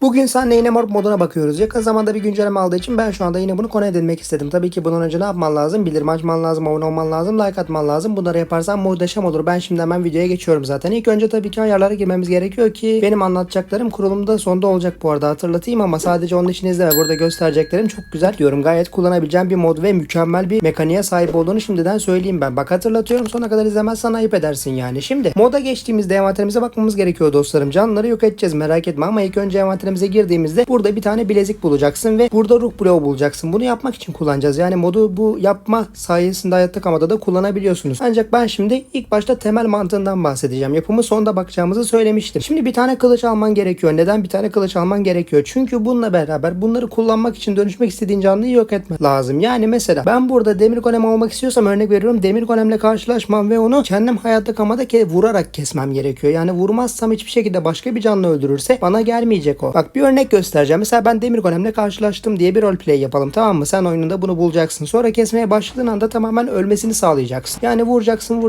Bugün seninle yine morg moduna bakıyoruz. Yakın zamanda bir güncelleme aldığı için ben şu anda yine bunu konu edinmek istedim. Tabii ki bunun önce ne yapman lazım? Bildirim açman lazım, abone olman lazım, like atman lazım. Bunları yaparsan muhteşem olur. Ben şimdi hemen videoya geçiyorum zaten. İlk önce tabii ki ayarlara girmemiz gerekiyor ki benim anlatacaklarım kurulumda sonda olacak bu arada, hatırlatayım, ama sadece onun için izleme. Burada göstereceklerim çok güzel diyorum. Gayet kullanabileceğim bir mod ve mükemmel bir mekaniğe sahip olduğunu şimdiden söyleyeyim ben. Bak, hatırlatıyorum, sonuna kadar izlemezsen ayıp edersin yani. Şimdi moda geçtiğimizde envanterimize bakmamız gerekiyor dostlarım. Canlıları yok edeceğiz, merak etme, ama ilk önce envanterimize girdiğimizde burada bir tane bilezik bulacaksın ve burada ruh bloğu bulacaksın. Bunu yapmak için kullanacağız. Yani modu bu yapma sayesinde hayatta kalmada da kullanabiliyorsunuz. Ancak ben şimdi ilk başta temel mantığından bahsedeceğim. Yapımı sonda bakacağımızı söylemiştim. Şimdi bir tane kılıç alman gerekiyor. Neden bir tane kılıç alman gerekiyor? Çünkü bununla beraber bunları kullanmak için dönüşmek istediğin canlıyı yok etme lazım. Yani mesela ben burada demir golem olmak istiyorsam, örnek veriyorum, demir golemle karşılaşmam ve onu kendim hayatta kalmada vurarak kesmem gerekiyor. Yani vurmazsam hiçbir şekilde başka bir canlı öldürürse bana gelmeyecek o. Bak, bir örnek göstereceğim. Mesela ben demir golemle karşılaştım diye bir roleplay yapalım, tamam mı? Sen oyununda bunu bulacaksın. Sonra kesmeye başladığın anda tamamen ölmesini sağlayacaksın. Yani vuracaksın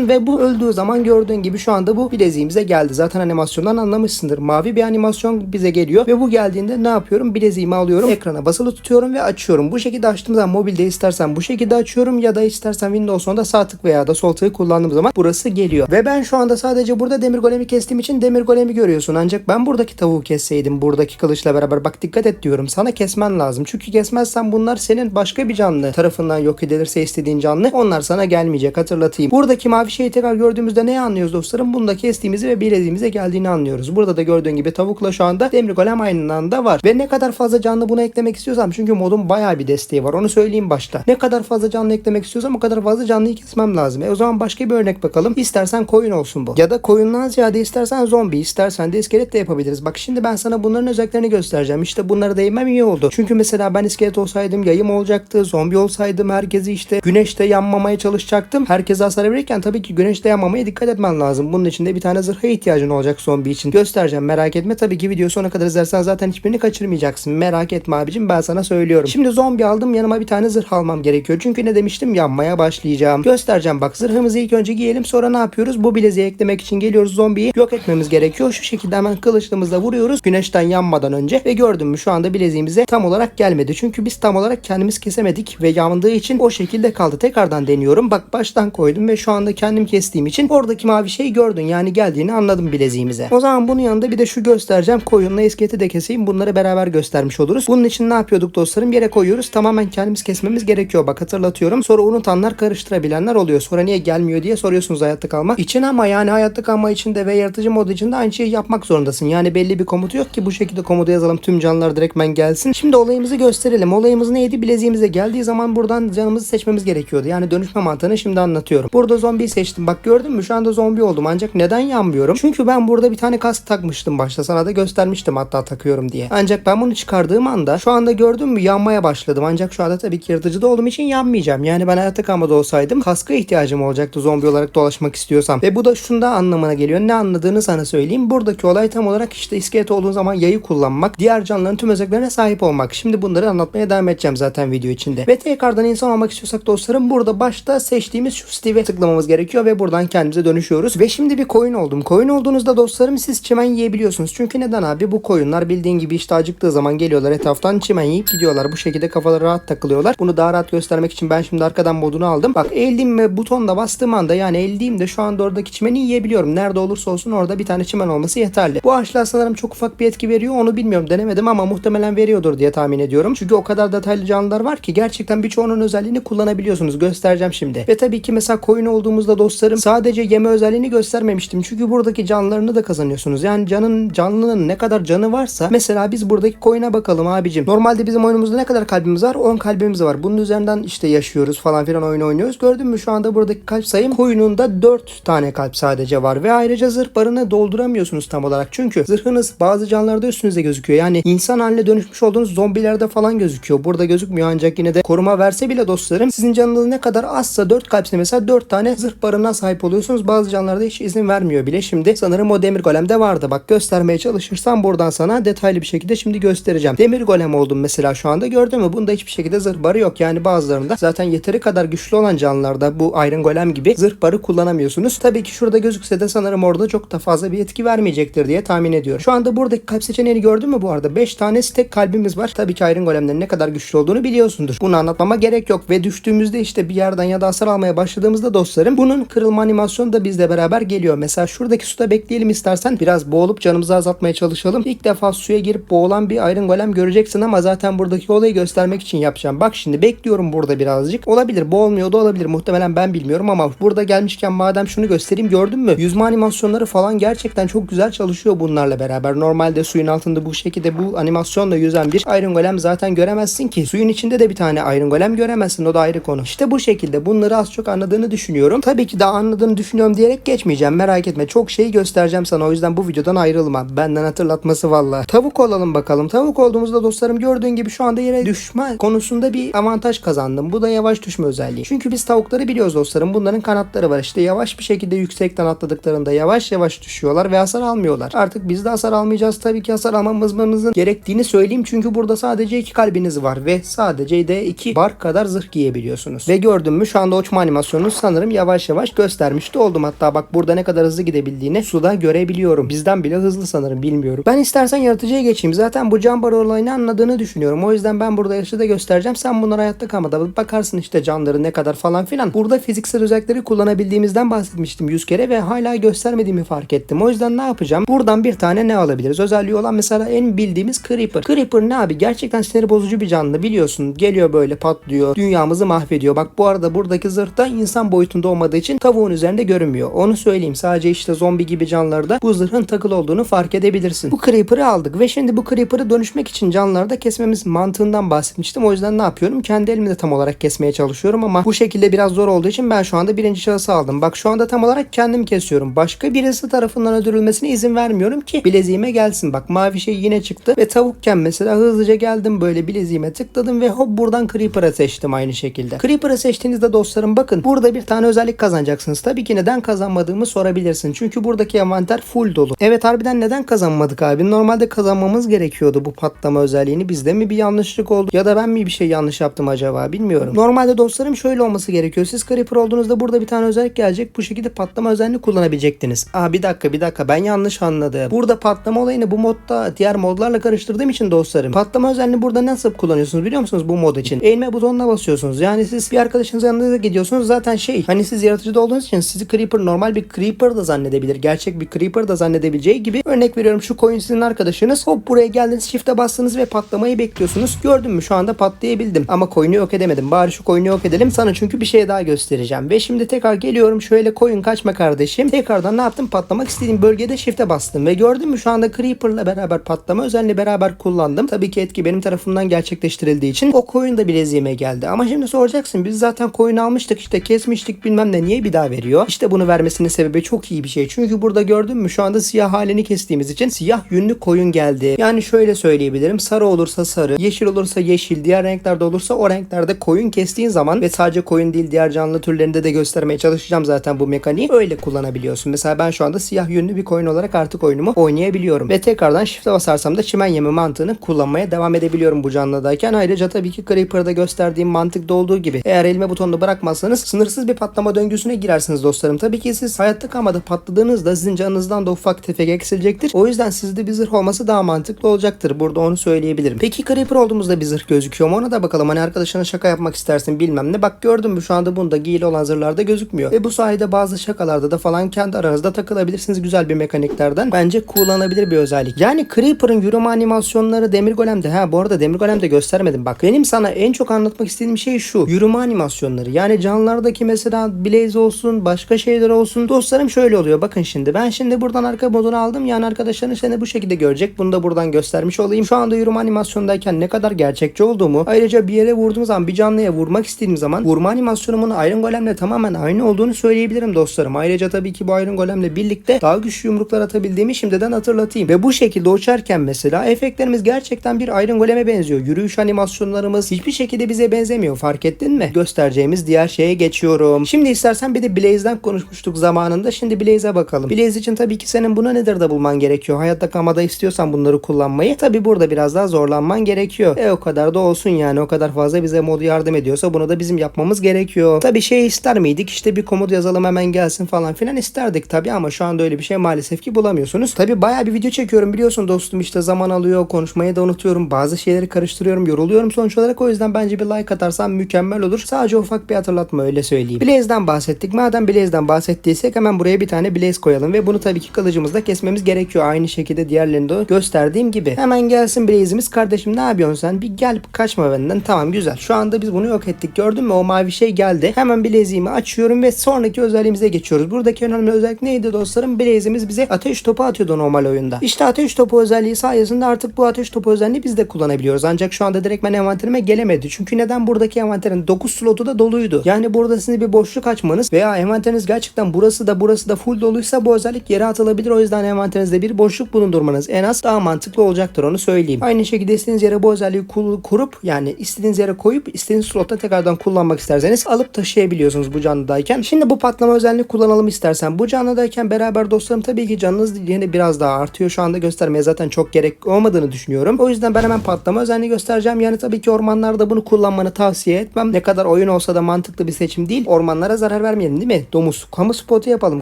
ve bu öldüğü zaman gördüğün gibi şu anda bu bileziğimize geldi. Zaten animasyondan anlamışsındır. Mavi bir animasyon bize geliyor ve bu geldiğinde ne yapıyorum? Bileziğimi alıyorum, ekrana basılı tutuyorum ve açıyorum. Bu şekilde açtığım zaman mobilde istersen bu şekilde açıyorum ya da istersen Windows 10'da sağ tık veya da sol tığı kullandığım zaman burası geliyor. Ve ben şu anda sadece burada demir golemi kestiğim için demir golemi görüyorsun. Ancak ben buradaki tavuğu kesseydim buradaki kılıçla beraber, bak dikkat et diyorum, sana kesmen lazım. Çünkü kesmezsen bunlar senin başka bir canlı tarafından yok edilirse, istediğin canlı, onlar sana gelmeyecek, hatırlatayım. Buradaki mavi şeyi tekrar gördüğümüzde neyi anlıyoruz dostlarım? Bunu da kestiğimizi ve bileziğimize geldiğini anlıyoruz. Burada da gördüğün gibi tavukla şu anda demir golem aynı anda var. Ve ne kadar fazla canlı buna eklemek istiyorsam, çünkü modun bayağı bir desteği var, onu söyleyeyim başta. Ne kadar fazla canlı eklemek istiyorsam o kadar fazla canlıyı kesmem lazım. O zaman başka bir örnek bakalım. İstersen koyun olsun bu. Ya da koyundan ziyade istersen zombi, istersen de iskelet de yapabiliriz. Bak şimdi ben sana bunların özelliklerini göstereceğim. İşte bunlara değinmem iyi oldu. Çünkü mesela ben iskelet olsaydım yayım olacaktı. Zombi olsaydım herkesi işte güneşte yanmamaya çalışacaktım. Herkese hasar verirken tabii ki güneşte yanmamaya dikkat etmen lazım. Bunun için de bir tane zırha ihtiyacın olacak zombi için. Göstereceğim, merak etme. Tabii ki video sonuna kadar izlersen zaten hiçbirini kaçırmayacaksın. Merak etme abicim, ben sana söylüyorum. Şimdi zombi aldım, yanıma bir tane zırh almam gerekiyor. Çünkü ne demiştim? Yanmaya başlayacağım. Göstereceğim, bak zırhımızı ilk önce giyelim, sonra ne yapıyoruz? Bu bileziği eklemek için geliyoruz, zombiyi yok etmemiz gerekiyor. Şu şekilde hemen kılıçlığımızla vuruyoruz güneşten yanmadan önce ve gördün mü şu anda bileziğimize tam olarak gelmedi. Çünkü biz tam olarak kendimiz kesemedik ve yandığı için o şekilde kaldı. Tekrardan deniyorum. Bak baştan koydum ve şu anda kendim kestiğim için oradaki mavi şeyi gördün. Yani geldiğini anladım bileziğimize. O zaman bunun yanında bir de şu göstereceğim. Koyunla iskeleti de keseyim. Bunları beraber göstermiş oluruz. Bunun için ne yapıyorduk dostlarım? Yere koyuyoruz. Tamamen kendimiz kesmemiz gerekiyor. Bak hatırlatıyorum. Sonra unutanlar, karıştırabilenler oluyor. Sonra niye gelmiyor diye soruyorsunuz hayatta kalma için, ama yani hayatta kalma içinde ve yaratıcı mod içinde aynı şeyi yapmak zorundasın. Yani belli bir komutu yok ki bu şekilde komutu yazalım, tüm canlılar direktmen gelsin. Şimdi olayımızı gösterelim. Olayımız neydi? Bileziğimize geldiği zaman buradan canımızı seçmemiz gerekiyordu. Yani dönüşme mantığını şimdi anlatıyorum. Burada zombiyi seçtim. Bak gördün mü? Şu anda zombi oldum. Ancak neden yanmıyorum? Çünkü ben burada bir tane kask takmıştım başta. Sana da göstermiştim hatta takıyorum diye. Ancak ben bunu çıkardığım anda şu anda gördün mü? Yanmaya başladım. Ancak şu anda tabii ki yaratıcıda olduğum için yanmayacağım. Yani ben hayatta kalmada olsaydım kaska ihtiyacım olacaktı zombi olarak dolaşmak istiyorsam. Ve bu da şunda anlamına geliyor. Ne anladığını sana söyleyeyim. Buradaki olay tam olarak işte iskelet olduğun zaman yayı kullanmak, diğer canlıların tüm özelliklerine sahip olmak. Şimdi bunları anlatmaya devam edeceğim zaten video içinde. Ve tekrardan insan olmak istiyorsak dostlarım, burada başta seçtiğimiz şu Steve'e tıklamamız gerekiyor ve buradan kendimize dönüşüyoruz. Ve şimdi bir koyun oldum. Koyun olduğunuzda dostlarım siz çimen yiyebiliyorsunuz. Çünkü neden abi? Bu koyunlar bildiğin gibi işte acıktığı zaman geliyorlar etraftan çimen yiyip gidiyorlar. Bu şekilde kafaları rahat takılıyorlar. Bunu daha rahat göstermek için ben şimdi arkadan modunu aldım. Bak eğildim ve butonla bastığım anda, yani eğildiğimde şu anda oradaki çimeni yiyebiliyorum. Nerede olursa olsun orada bir tane çimen olması yeterli. Bu ağaçlar sanırım çok ufak bir etki veriyor. Onu bilmiyorum, denemedim ama muhtemelen veriyordur diye tahmin ediyorum. Çünkü o kadar detaylı canlılar var ki gerçekten birçoğunun özelliğini kullanabiliyorsunuz. Göstereceğim şimdi. Ve tabii ki mesela koyun olduğumuzda dostlarım sadece yeme özelliğini göstermemiştim. Çünkü buradaki canlılarını da kazanıyorsunuz. Yani canlının ne kadar canı varsa, mesela biz buradaki koyuna bakalım abicim. Normalde bizim oyunumuzda ne kadar kalbimiz var? 10 kalbimiz var. Bunun üzerinden işte yaşıyoruz falan filan, oyun oynuyoruz. Gördün mü şu anda buradaki kalp sayım? Koyununda 4 tane kalp sadece var. Ve ayrıca zırh barını dolduramıyorsunuz tam olarak. Çünkü zırhınız bazı canlılarda üstünüze gözüküyor. Yani insan haline dönüşmüş olduğunuz zombilerde falan gözüküyor. Burada gözükmüyor, ancak yine de koruma verse bile dostlarım, sizin canınız ne kadar azsa, 4 kalpse mesela 4 tane zırh barına sahip oluyorsunuz. Bazı canlılarda hiç izin vermiyor bile. Şimdi sanırım o demir golemde vardı. Bak göstermeye çalışırsam buradan sana detaylı bir şekilde şimdi göstereceğim. Demir golem oldum mesela şu anda, gördün mü? Bunda hiçbir şekilde zırh barı yok. Yani bazılarında zaten yeteri kadar güçlü olan canlılarda bu Iron Golem gibi zırh barı kullanamıyorsunuz. Tabii ki şurada gözükse de sanırım orada çok da fazla bir etki vermeyecektir diye tahmin ediyorum. Şu anda buradaki kalp seçeneğini gördün mü bu arada? 5 tane stack kalbimiz var. Tabii ki Iron Golem'lerin ne kadar güçlü olduğunu biliyorsundur. Bunu anlatmama gerek yok ve düştüğümüzde işte bir yerden ya da hasar almaya başladığımızda dostlarım bunun kırılma animasyonu da bizle beraber geliyor. Mesela şuradaki suda bekleyelim istersen. Biraz boğulup canımızı azaltmaya çalışalım. İlk defa suya girip boğulan bir Iron Golem göreceksin ama zaten buradaki olayı göstermek için yapacağım. Bak şimdi bekliyorum burada birazcık. Olabilir, boğulmuyor da olabilir. Muhtemelen ben bilmiyorum ama burada gelmişken madem şunu göstereyim, gördün mü? Yüzme animasyonları falan gerçekten çok güzel çalışıyor bunlarla beraber. Normalde suyun altında bu şekilde bu animasyonla yüzen bir Iron Golem zaten göremezsin ki. Suyun içinde de bir tane Iron Golem göremezsin. O da ayrı konu. İşte bu şekilde bunları az çok anladığını düşünüyorum. Tabii ki daha anladığını düşünüyorum diyerek geçmeyeceğim. Merak etme. Çok şey göstereceğim sana. O yüzden bu videodan ayrılma. Benden hatırlatması valla. Tavuk olalım bakalım. Tavuk olduğumuzda dostlarım gördüğün gibi şu anda yere düşme konusunda bir avantaj kazandım. Bu da yavaş düşme özelliği. Çünkü biz tavukları biliyoruz dostlarım. Bunların kanatları var. İşte yavaş bir şekilde yüksekten atladıklarında yavaş yavaş düşüyorlar ve hasar almıyorlar. Artık biz de hasar almayacağız. Tabii ki hasar almamızın gerektiğini söyleyeyim. Çünkü burada sadece 2 kalbiniz var ve sadece de 2 bar kadar zırh giyebiliyorsunuz. Ve gördün mü şu anda uçma animasyonunu sanırım yavaş yavaş göstermişti oldum. Hatta bak burada ne kadar hızlı gidebildiğini suda görebiliyorum. Bizden bile hızlı sanırım, bilmiyorum. Ben istersen yaratıcıya geçeyim. Zaten bu can bar olayını anladığını düşünüyorum. O yüzden ben burada yaratıcıda göstereceğim. Sen bunlara hayatta kalmada bakarsın işte canları ne kadar falan filan. Burada fiziksel özellikleri kullanabildiğimizden bahsetmiştim 100 kere ve hala göstermediğimi fark ettim. O yüzden ne yapacağım? Buradan bir tane ne alabiliriz? Özelliği olan mesela en bildiğimiz Creeper. Creeper ne abi? Gerçekten sinir bozucu bir canlı, biliyorsun. Geliyor böyle patlıyor. Dünyamızı mahvediyor. Bak bu arada buradaki zırh da insan boyutunda olmadığı için tavuğun üzerinde görünmüyor. Onu söyleyeyim. Sadece işte zombi gibi canlılarda bu zırhın takılı olduğunu fark edebilirsin. Bu Creeper'ı aldık ve şimdi bu Creeper'ı dönüşmek için canlılarda kesmemiz mantığından bahsetmiştim. O yüzden ne yapıyorum? Kendi elimle tam olarak kesmeye çalışıyorum ama bu şekilde biraz zor olduğu için ben şu anda birinci şahısı aldım. Bak şu anda tam olarak kendim kesiyorum. Başka birisi tarafından öldürülmesine izin vermiyorum ki bileziğime gelsin. Bak mavi şey yine çıktı ve tavukken mesela hızlıca geldim, böyle bileziğime tıkladım ve hop buradan Creeper'ı seçtim aynı şekilde. Creeper'ı seçtiğinizde dostlarım bakın burada bir tane özellik kazanacaksınız. Tabii ki neden kazanmadığımı sorabilirsin. Çünkü buradaki envanter full dolu. Evet, harbiden neden kazanmadık abi? Normalde kazanmamız gerekiyordu bu patlama özelliğini. Bizde mi bir yanlışlık oldu ya da ben mi bir şey yanlış yaptım acaba, bilmiyorum. Normalde dostlarım şöyle olması gerekiyor. Siz Creeper olduğunuzda burada bir tane özellik gelecek. Bu şekilde patlama özelliğini kullanabilecektiniz. Bir dakika ben yanlış anladım. Burada patlama olayını bu modda diğer modlarla karıştırdığım için dostlarım. Patlama özelliğini burada nasıl kullanıyorsunuz biliyor musunuz bu mod için? Eğilme butonuna basıyorsunuz. Yani siz bir arkadaşınızın yanına gidiyorsunuz. Zaten hani siz yaratıcıda olduğunuz için sizi Creeper, normal bir Creeper da zannedebilir. Gerçek bir Creeper da zannedebileceği gibi, örnek veriyorum şu koyun sizin arkadaşınız. Hop buraya geldiniz, shift'e bastınız ve patlamayı bekliyorsunuz. Gördün mü şu anda patlayabildim. Ama koyunu yok edemedim. Bari şu koyunu yok edelim. Sana çünkü bir şey daha göstereceğim. Ve şimdi tekrar geliyorum. Şöyle koyun kaçma kardeşim. Tekrardan ne yaptım? Patlamak istediğim bölgede shift'e bastım. Ve gördün mü şu anda Creeper'la beraber patlama özelliğini beraber kullandım. Tabii ki etki benim tarafımdan gerçekleştirildiği için o koyun da bileziğime geldi. Ama şimdi soracaksın, biz zaten koyun almıştık işte, kesmiştik bilmem ne, niye bir daha veriyor? İşte bunu vermesinin sebebi çok iyi bir şey. Çünkü burada gördün mü şu anda siyah halini kestiğimiz için siyah yünlü koyun geldi. Yani şöyle söyleyebilirim. Sarı olursa sarı, yeşil olursa yeşil, diğer renklerde olursa o renklerde koyun kestiğin zaman ve sadece koyun değil diğer canlı türlerinde de göstermeye çalışacağım zaten bu mekaniği. Öyle kullanabiliyorsun. Mesela ben şu anda siyah yünlü bir koyun olarak artık oyunumu oynayabiliyorum. Ve tekrardan shift'e basarsam da çimen yemi mantığını kullanmaya devam edebiliyorum bu canlıdayken. Ayrıca tabii ki Creeper'da gösterdiğim mantıkta olduğu gibi eğer elime butonunu bırakmazsanız sınırsız bir patlama döngüsüne girersiniz dostlarım. Tabii ki siz hayatta kalmada patladığınızda sizin canınızdan da ufak tefek eksilecektir. O yüzden sizde bir zırh olması daha mantıklı olacaktır. Burada onu söyleyebilirim. Peki Creeper olduğumuzda bir zırh gözüküyor mu? Ona da bakalım. Hani arkadaşına şaka yapmak istersin bilmem ne. Bak gördün mü şu anda bunda giyili olan zırhlarda gözükmüyor. Ve bu sayede bazı şakalarda da falan kendi aranızda takılabilirsiniz. Güzel bir mekaniklerden. Bence kullanılabilir bir özellik. Yani Creeper'ın yürüme animasyonları Demir Golem'de. Bu arada Demir Golem'de göstermedim. Bak benim sana en çok anlatmak istediğim şey şu. Yürüme animasyonları. Yani canlılardaki mesela Blaze olsun, başka şeyler olsun. Dostlarım şöyle oluyor. Bakın şimdi. Ben şimdi buradan arka modunu aldım. Yani arkadaşların seni bu şekilde görecek. Bunu da buradan göstermiş olayım. Şu anda yürüme animasyondayken ne kadar gerçekçi olduğumu, ayrıca bir yere vurduğum zaman, bir canlıya vurmak istediğim zaman vurma animasyonumun Iron Golem'le tamamen aynı olduğunu söyleyebilirim dostlarım. Ayrıca tabii ki bu Iron Golem'le birlikte daha güçlü yumruklar atabildiğimi şimdiden hatırlatayım. Ve bu şekilde uçarken mesela efektlerimiz gerçekten bir Iron Golem'e benziyor. Yürüyüş animasyonlarımız hiçbir şekilde bize benzemiyor. Fark ettin mi? Göstereceğimiz diğer şeye geçiyorum. Şimdi istersen bir de Blaze'den konuşmuştuk zamanında. Şimdi Blaze'e bakalım. Blaze için tabii ki senin buna nedir de bulman gerekiyor. Hayatta kalmada istiyorsan bunları kullanmayı. Tabii burada biraz daha zorlanman gerekiyor. O kadar da olsun yani. O kadar fazla bize mod yardım ediyorsa bunu da bizim yapmamız gerekiyor. Tabii ister miydik? İşte bir komut yazalım hemen gelsin falan filan isterdik tabii ama şu anda öyle bir şey maalesef ki bulamıyorsun. yapabiliyorsunuz. Tabi bayağı bir video çekiyorum biliyorsun dostum, işte zaman alıyor, konuşmayı da unutuyorum, bazı şeyleri karıştırıyorum, yoruluyorum sonuç olarak. O yüzden bence bir like atarsan mükemmel olur. Sadece ufak bir hatırlatma, öyle söyleyeyim. Blaze'den bahsettik. Madem Blaze'den bahsettiysek hemen buraya bir tane Blaze koyalım ve bunu tabii ki kılıcımızla kesmemiz gerekiyor. Aynı şekilde diğerlerinde gösterdiğim gibi. Hemen gelsin Blaze'imiz. Kardeşim ne yapıyorsun sen? Bir gel, kaçma benden. Tamam, güzel. Şu anda biz bunu yok ettik. Gördün mü? O mavi şey geldi. Hemen Blaze'imi açıyorum ve sonraki özelliğimize geçiyoruz. Buradaki önemli özellik neydi dostlarım? Blaze'imiz bize ateş topu atıyordu normal oyunda. İşte ateş topu özelliği sayesinde artık bu ateş topu özelliğini biz de kullanabiliyoruz. Ancak şu anda direkt ben envanterime gelemedi. Çünkü neden? Buradaki envanterin 9 slotu da doluydu. Yani burada sizin bir boşluk açmanız veya envanteriniz gerçekten burası da full doluysa bu özellik yere atılabilir. O yüzden envanterinizde bir boşluk bulundurmanız en az daha mantıklı olacaktır, onu söyleyeyim. Aynı şekilde istediğiniz yere bu özelliği kurup, yani istediğiniz yere koyup istediğiniz slotta tekrardan kullanmak isterseniz alıp taşıyabiliyorsunuz bu canlıdayken. Şimdi bu patlama özelliğini kullanalım istersen. Bu canlıdayken beraber dostlarım tabii ki canınız yine biraz daha artıyor. Şu anda göstermeye zaten çok gerek olmadığını düşünüyorum. O yüzden ben hemen patlama özelliğini göstereceğim. Yani tabii ki ormanlarda bunu kullanmanı tavsiye etmem. Ne kadar oyun olsa da mantıklı bir seçim değil. Ormanlara zarar vermeyelim değil mi? Domuz. Kamu spotu yapalım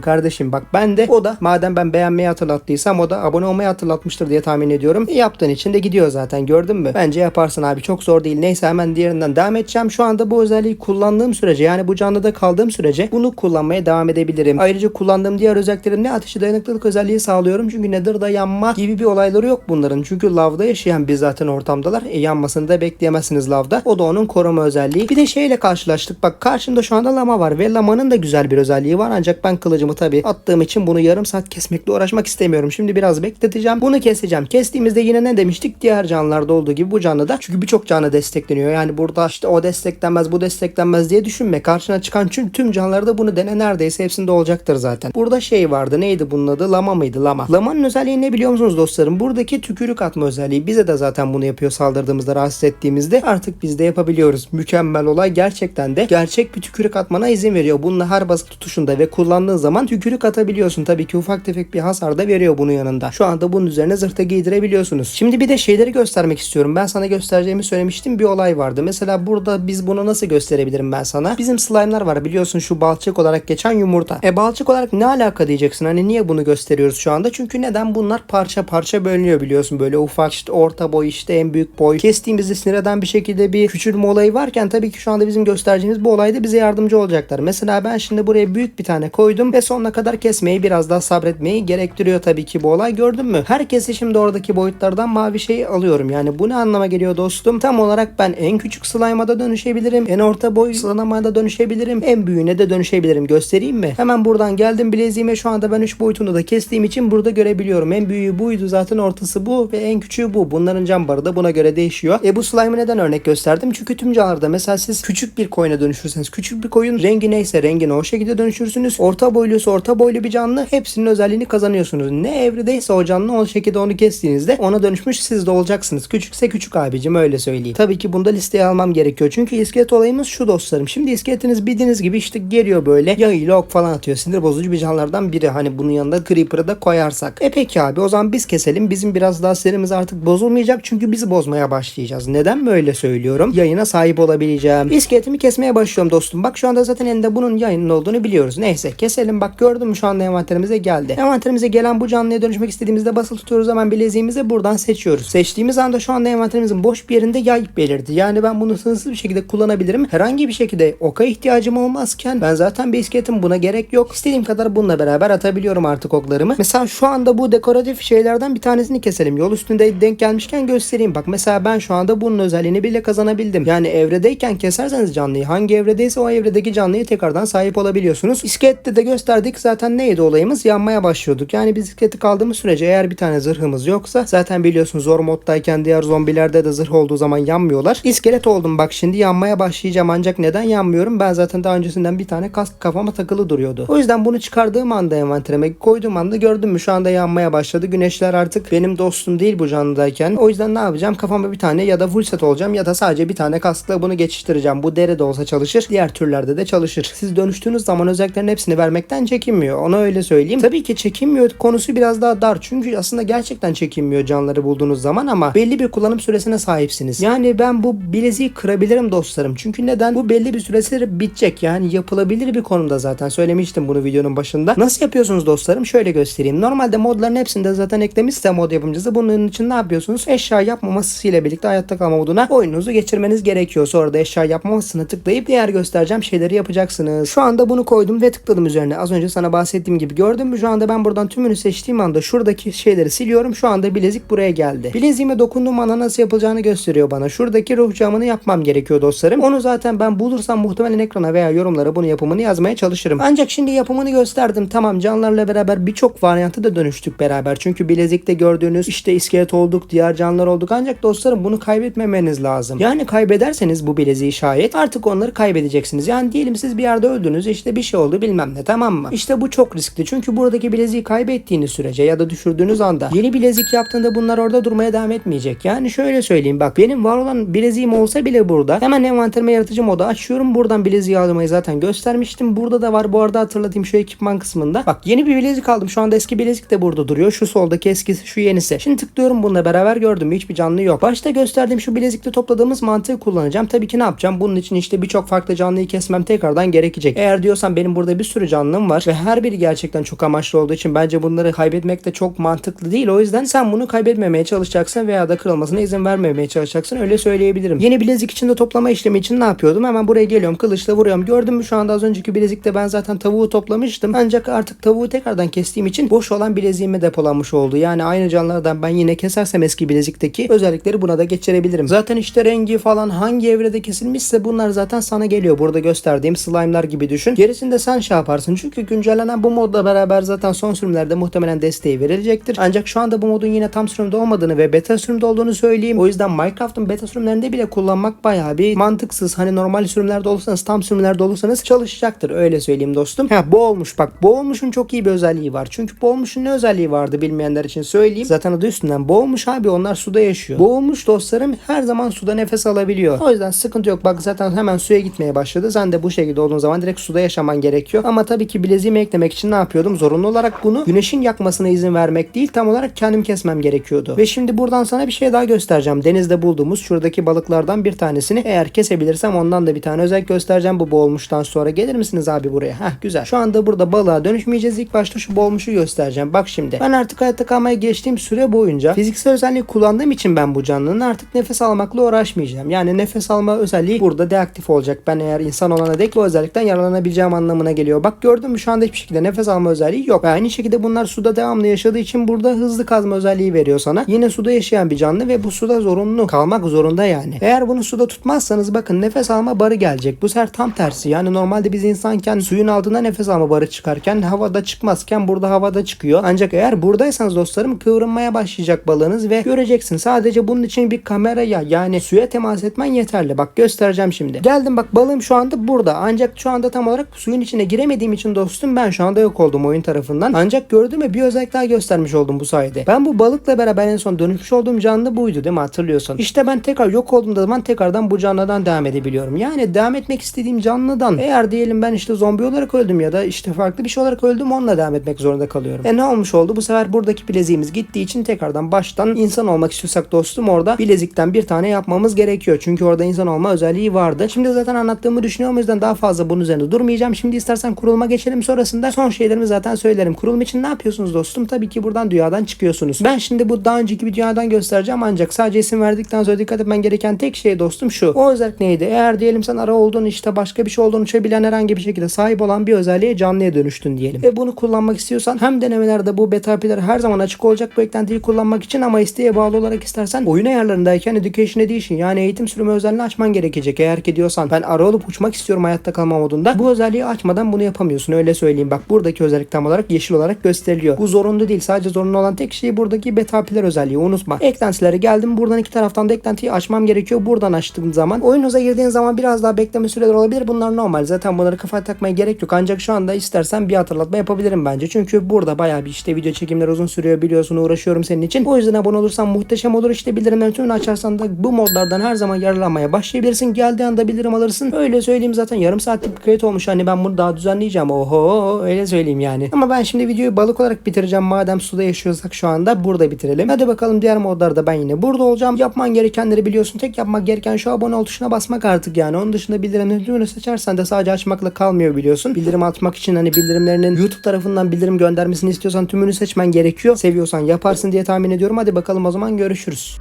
kardeşim. Bak ben de, o da madem ben beğenmeyi hatırlattıysam o da abone olmayı hatırlatmıştır diye tahmin ediyorum. Yaptığın için de gidiyor zaten, gördün mü? Bence yaparsın abi, çok zor değil. Neyse hemen diğerinden devam edeceğim. Şu anda bu özelliği kullandığım sürece, yani bu canlıda kaldığım sürece bunu kullanmaya devam edebilirim. Ayrıca kullandığım diğer özelliklerim ne? Ateşe dayanıklılık özelliği sağlıyorum. Çünkü Nether'da yanma gibi bir olayları yok bunların. Çünkü lavda yaşayan bir zaten ortamdalar. Yanmasını da bekleyemezsiniz lavda. O da onun koruma özelliği. Bir de şeyle karşılaştık. Bak karşımda şu anda lama var ve lamanın da güzel bir özelliği var. Ancak ben kılıcımı tabii attığım için bunu yarım saat kesmekle uğraşmak istemiyorum. Şimdi biraz bekleteceğim. Bunu keseceğim. Kestiğimizde yine ne demiştik? Diğer canlılarda olduğu gibi bu canlıda. Çünkü birçok canlı destekleniyor. Yani burada işte o desteklenmez, bu desteklenmez diye düşünme. Karşına çıkan tüm canlılarda bunu dene, neredeyse hepsinde olacaktır zaten. Burada şey vardı. Neydi bunun adı? Lama mıydı? Lama. Lamanın özelliği ne biliyor musunuz dostlarım? Buradaki tükürük atma özelliği. Bize de zaten bunu yapıyor saldırdığımızda, rahatsız ettiğimizde. Artık biz de yapabiliyoruz. Mükemmel olay. Gerçekten de gerçek bir tükürük atmana izin veriyor. Bununla her basit tutuşunda ve kullandığın zaman tükürük atabiliyorsun. Tabii ki ufak tefek bir hasar da veriyor bunun yanında. Şu anda bunun üzerine zırhta giydirebiliyorsunuz. Şimdi bir de şeyleri göstermek istiyorum. Ben sana göstereceğimi söylemiştim. Bir olay vardı. Mesela burada biz bunu nasıl gösterebilirim ben sana? Bizim slime'lar var biliyorsun, şu balçık olarak geçen yumurta. Balçık olarak ne alaka diyeceksin? Hani niye bunu gösteriyoruz şu anda? Çünkü neden? Bunlar parça parça bölünüyor biliyorsun. Böyle ufak, işte orta boy, işte en büyük boy. Kestiğimizde sinir eden bir şekilde bir küçülme olayı varken tabii ki şu anda bizim göstereceğimiz bu olayda bize yardımcı olacaklar. Mesela ben şimdi buraya büyük bir tane koydum ve sonuna kadar kesmeyi, biraz daha sabretmeyi gerektiriyor tabii ki bu olay. Gördün mü? Herkesi şimdi oradaki boyutlardan mavi şeyi alıyorum. Yani bu ne anlama geliyor dostum? Tam olarak ben en küçük slime'a da dönüşebilirim. En orta boy slime'a da dönüşebilirim. En büyüğüne de dönüşebilirim. Göstereyim mi? Hemen buradan geldim bileziğime, şu anda ben 3 boyutunu da kestiğim için burada görebiliyorum. En büyüğü buydu zaten, ortası bu ve en küçüğü bu. Bunların can barı da buna göre değişiyor. Bu slime'ı neden örnek gösterdim? Çünkü tüm canlılarda mesela siz küçük bir koyuna dönüşürseniz, küçük bir koyun rengi neyse rengine o şekilde dönüşürsünüz. Orta boyluysa orta boylu bir canlı, hepsinin özelliğini kazanıyorsunuz. Ne evredeyse o canlı, o şekilde onu kestiğinizde ona dönüşmüş siz de olacaksınız. Küçükse küçük abicim, öyle söyleyeyim. Tabii ki bunda listeye almam gerekiyor. Çünkü iskelet olayımız şu dostlarım. Şimdi iskeletiniz bildiğiniz gibi işte geliyor böyle yayıyla ok falan atıyor. Sinir bozucu bir canlılardan biri. Hani bunun yanında Creeper'ı da koyarsak. Peki abi, o zaman biz keselim. Bizim biraz daha serimiz artık bozulmayacak. Çünkü biz bozmaya başlayacağız. Neden böyle söylüyorum? Yayına sahip olabileceğim. İskeletimi kesmeye başlıyorum dostum. Bak şu anda zaten elinde bunun yayının olduğunu biliyoruz. Neyse keselim. Bak gördün mü, şu anda envanterimize geldi. Envanterimize gelen bu canlıya dönüşmek istediğimizde basılı tutuyoruz, hemen bileziğimizi buradan seçiyoruz. Seçtiğimiz anda şu anda envanterimizin boş bir yerinde yay belirdi. Yani ben bunu sınırsız bir şekilde kullanabilirim. Herhangi bir şekilde oka ihtiyacım olmazken ben zaten bir iskeletim, buna gerek yok. İstediğim kadar bununla beraber atabiliyorum artık oklarımı. Mesela şu anda bu dekoratif şeylerden bir tanesini keselim. Yol üstünde denk gelmişken göstereyim. Bak mesela ben şu anda bunun özelliğini bile kazanabildim. Yani evredeyken keserseniz canlıyı, hangi evredeyse o evredeki canlıya tekrardan sahip olabiliyorsunuz. İskelette de gösterdik. Zaten neydi olayımız? Yanmaya başlıyorduk. Yani biz iskeleti kaldığımız sürece eğer bir tane zırhımız yoksa, zaten biliyorsunuz zor moddayken diğer zombilerde de zırh olduğu zaman yanmıyorlar. İskelet oldum bak, şimdi yanmaya başlayacağım. Ancak neden yanmıyorum? Ben zaten daha öncesinden bir tane kask kafama takılı duruyordu. O yüzden bunu çıkardığım anda, envanterime koyduğum anda, gördün mü şu anda yanmaya başladı. Güneşler artık benim dostum değil bu canlıdayken. O yüzden ne yapacağım? Kafama bir tane ya da full set olacağım ya da sadece bir tane kaskla bunu geçiştireceğim. Bu deri de olsa çalışır. Diğer türlerde de çalışır. Siz dönüştüğünüz zaman özelliklerin hepsini vermekten çekinmiyor. Ona öyle söyleyeyim. Tabii ki çekinmiyor konusu biraz daha dar. Çünkü aslında gerçekten çekinmiyor canlıları bulduğunuz zaman, ama belli bir kullanım süresine sahipsiniz. Yani ben bu bileziği kırabilirim dostlarım. Çünkü neden? Bu belli bir süresi bitecek. Yani yapılabilir bir konumda zaten. Söylemiştim bunu videonun başında. Nasıl yapıyorsunuz dostlarım? Şöyle göstereyim. Normalde modların hepsinde zaten eklemişse mod yapımcısı bunun için ne yapıyorsunuz? Eşya yapmaması ile birlikte hayatta kalma moduna oyununuzu geçirmeniz gerekiyor. Sonra da eşya yapmamasını tıklayıp diğer göstereceğim şeyleri yapacaksınız. Şu anda bunu koydum ve tıkladım üzerine. Az önce sana bahsettiğim gibi gördün mü? Şu anda ben buradan tümünü seçtiğim anda şuradaki şeyleri siliyorum. Şu anda bilezik buraya geldi. Bileziğime dokunduğum anda nasıl yapılacağını gösteriyor bana. Şuradaki ruh camını yapmam gerekiyor dostlarım. Onu zaten ben bulursam muhtemelen ekrana veya yorumlara bunun yapımını yazmaya çalışırım. Ancak şimdi yapımını gösterdim. Tamam, canlılarla beraber birçok varyantı da dönüştük beraber. Çünkü bilezikte gördüğünüz işte iskelet olduk, diğer canlılar olduk. Ancak dostlarım bunu kaybetmemeniz lazım. Yani kaybederseniz bu bileziği şayet artık onları kaybedeceksiniz. Yani diyelim siz bir yerde öldünüz, işte bir şey oldu bilmem ne, tamam mı? İşte bu çok riskli. Çünkü buradaki bileziği kaybettiğiniz sürece ya da düşürdüğünüz anda yeni bilezik yaptığında bunlar orada durmaya devam etmeyecek. Yani şöyle söyleyeyim, bak benim var olan bileziğim olsa bile burada hemen envanterime yaratıcı modu açıyorum. Buradan bileziği almayı zaten göstermiştim. Burada da var bu arada, hatırlatayım şu ekipman kısmında. Bak yeni bir bilezik aldım. Şu anda eski bilezik de burada duruyor. Şu soldaki eskisi, şu yenisi. Şimdi tıklıyorum, bununla beraber gördüm. Hiçbir canlı yok. Başta gösterdiğim şu bilezikte topladığımız mantığı kullanacağım. Tabii ki ne yapacağım? Bunun için işte birçok farklı canlıyı kesmem tekrardan gerekecek. Eğer diyorsan benim burada bir sürü canlım var ve her biri gerçekten çok amaçlı olduğu için bence bunları kaybetmek de çok mantıklı değil. O yüzden sen bunu kaybetmemeye çalışacaksın veya da kırılmasına izin vermemeye çalışacaksın. Öyle söyleyebilirim. Yeni bilezik için de toplama işlemi için ne yapıyordum? Hemen buraya geliyorum. Kılıçla vuruyorum. Gördün mü şu anda az önceki bilezikte ben zaten tavuğu toplamıştım. Ancak artık tavuğu tekrardan kestiğim için boş olan bileziğime depolanmış oldu. Yani aynı canlılardan ben yine kesersem eski bilezikteki özellikleri buna da geçirebilirim. Zaten işte rengi falan hangi evrede kesilmişse bunlar zaten sana geliyor. Burada gösterdiğim slime'lar gibi düşün. Gerisini de sen şey yaparsın. Çünkü güncellenen bu modla beraber zaten son sürümlerde muhtemelen desteği verilecektir. Ancak şu anda bu modun yine tam sürümde olmadığını ve beta sürümde olduğunu söyleyeyim. O yüzden Minecraft'ın beta sürümlerinde bile kullanmak bayağı bir mantıksız. Hani normal sürümlerde olursanız, tam sürümlerde olursanız çalışacaktır. Öyle söyleyeyim dostum. Bu olmuş, bak bu olmuşun çok iyi bir özelliği var. Çünkü bu olmuşun ne özelliği vardı bilmeyenler için söyleyeyim. Zaten adı üstünden boğulmuş abi, onlar suda yaşıyor. Boğulmuş dostlarım her zaman suda nefes alabiliyor. O yüzden sıkıntı yok. Bak zaten hemen suya gitmeye başladı. Sen de bu şekilde olduğun zaman direkt suda yaşaman gerekiyor. Ama tabii ki bileziğimi eklemek için ne yapıyordum? Zorunlu olarak bunu güneşin yakmasına izin vermek değil, tam olarak kendim kesmem gerekiyordu. Ve şimdi buradan sana bir şey daha göstereceğim. Denizde bulduğumuz şuradaki balıklardan bir tanesini eğer kesebilirsem ondan da bir tane özellik göstereceğim bu boğulmuştan sonra. Gelir misiniz abi buraya? Güzel. Şu anda burada balığa dönüşmeyeceğiz. İlk başta şu boğulmuşu göstereceğim. Bak şimdi. Ben artık hayatta kalmaya geçtiğim süre boyunca fiziksel özelliği kullandığım için ben bu canlının artık nefes almakla uğraşmayacağım. Yani nefes alma özelliği burada deaktif olacak. Ben eğer insan olana dek bu özellikten yararlanabileceğim anlamına geliyor. Bak gördün mü şu anda hiçbir şekilde nefes alma özelliği yok. Aynı şekilde bunlar suda devamlı yaşadığı için burada hızlı kazma özelliği veriyor sana. Yine suda yaşayan bir canlı ve bu suda zorunlu kalmak zorunda yani. Eğer bunu suda tutmazsanız bakın nefes alma barı gelecek. Bu sefer tam tersi. Yani normalde biz insanken suyun altında nefes alma barı çıkarken havada çıkmazken burada havada çıkıyor. Ancak eğer buradaysanız dostlarım kıvrılmaya başlayacak balığınız ve göreceksin. Sadece bunun için bir kameraya yani suya temas etmen yeterli. Bak göstereceğim şimdi. Geldim bak, balığım şu anda burada. Ancak şu anda tam olarak suyun içine giremediğim için dostum ben şu anda yok oldum oyun tarafından. Ancak gördün mü bir özellik daha göstermiş oldum bu sayede. Ben bu balıkla beraber en son dönüşmüş olduğum canlı buydu değil mi, hatırlıyorsun? İşte ben tekrar yok olduğum zaman tekrardan bu canlıdan devam edebiliyorum. Yani devam etmek istediğim canlıdan eğer diyelim ben işte zombi olarak öldüm ya da işte farklı bir şey olarak öldüm, onunla devam etmek zorunda kalıyorum. Ne olmuş oldu? Bu sefer buradaki bileziğimiz gittiği için tekrardan baştan insan olmak istiyorsak dostum orada bilezikten bir tane yapmamız gerekiyor. Çünkü orada insan olma özelliği vardı. Şimdi zaten anlattığımı düşünüyorum, o yüzden daha fazla bunun üzerinde durmayacağım. Şimdi istersen kuruluma geçelim, sonrasında son şeylerimi zaten söylerim. Kurulum için ne yapıyorsunuz dostum? Tabii ki buradan dünyadan çıkıyorsunuz. Ben şimdi bu daha önceki bir dünyadan göstereceğim ancak sadece isim verdikten sonra dikkat etmen gereken tek şey dostum şu. O özellik neydi? Eğer diyelim sen ara olduğun işte başka bir şey olduğunu uçabilen herhangi bir şekilde sahip olan bir özelliğe canlıya dönüştün diyelim. Ve bunu kullanmak istiyorsan hem denemelerde bu beta API'ler her zaman açık olacak bu eklentiyi kullanmak için, ama isteğe bağlı olarak istersen oyun ayarlarındayken Education Edition yani eğitim sürümü özelliğini açman gerekecek. Eğer ki diyorsan ben ara olup uçmak istiyorum hayatta kalma modunda, bu özelliği açmadan bunu yapamıyorsun, öyle söyleyeyim. Bak buradaki özellik tam olarak yeşil olarak gösteriliyor. Bu zorunlu değil. Sadece zorunlu olan tek şey buradaki beta API'ler özelliği. Unutma. Eklentilere geldim. Buradan iki taraftan da eklentiyi açmam gerekiyor. Buradan açtığım zaman oyunuza girdiğin zaman biraz daha bekleme süreleri olabilir. Bunlar normal. Zaten bunları kafaya takmaya gerek yok. Ancak şu anda istersen bir hatırlatma yapabilirim bence. Çünkü burada bayağı bir işte video çekimler uzun sürüyor, biliyorsun, uğraşıyorum senin için. O yüzden abone olursan muhteşem olur. İşte bildirimlerin tümünü açarsan da bu modlardan her zaman yararlanmaya başlayabilirsin. Geldiği anda bildirim alırsın. Öyle söyleyeyim, zaten yarım saatlik bir kayıt olmuş. Hani ben bunu daha düzenleyeceğim. Oho, öyle söyleyeyim yani. Ama ben şimdi videoyu balık olarak bitireceğim. Madem suda yaşıyorsak şu anda burada bitirelim. Hadi bakalım diğer modlarda ben yine burada olacağım. Yapman gerekenleri biliyorsun. Tek yapmak gereken şu abone ol tuşuna basmak artık yani. Onun dışında bildirimlerin tümünü seçersen de sadece açmakla kalmıyor biliyorsun. Bildirim atmak için hani bildirimlerinin YouTube tarafından bildirim göndermesini Hangisini istiyorsan tümünü seçmen gerekiyor. Seviyorsan yaparsın diye tahmin ediyorum. Hadi bakalım o zaman görüşürüz.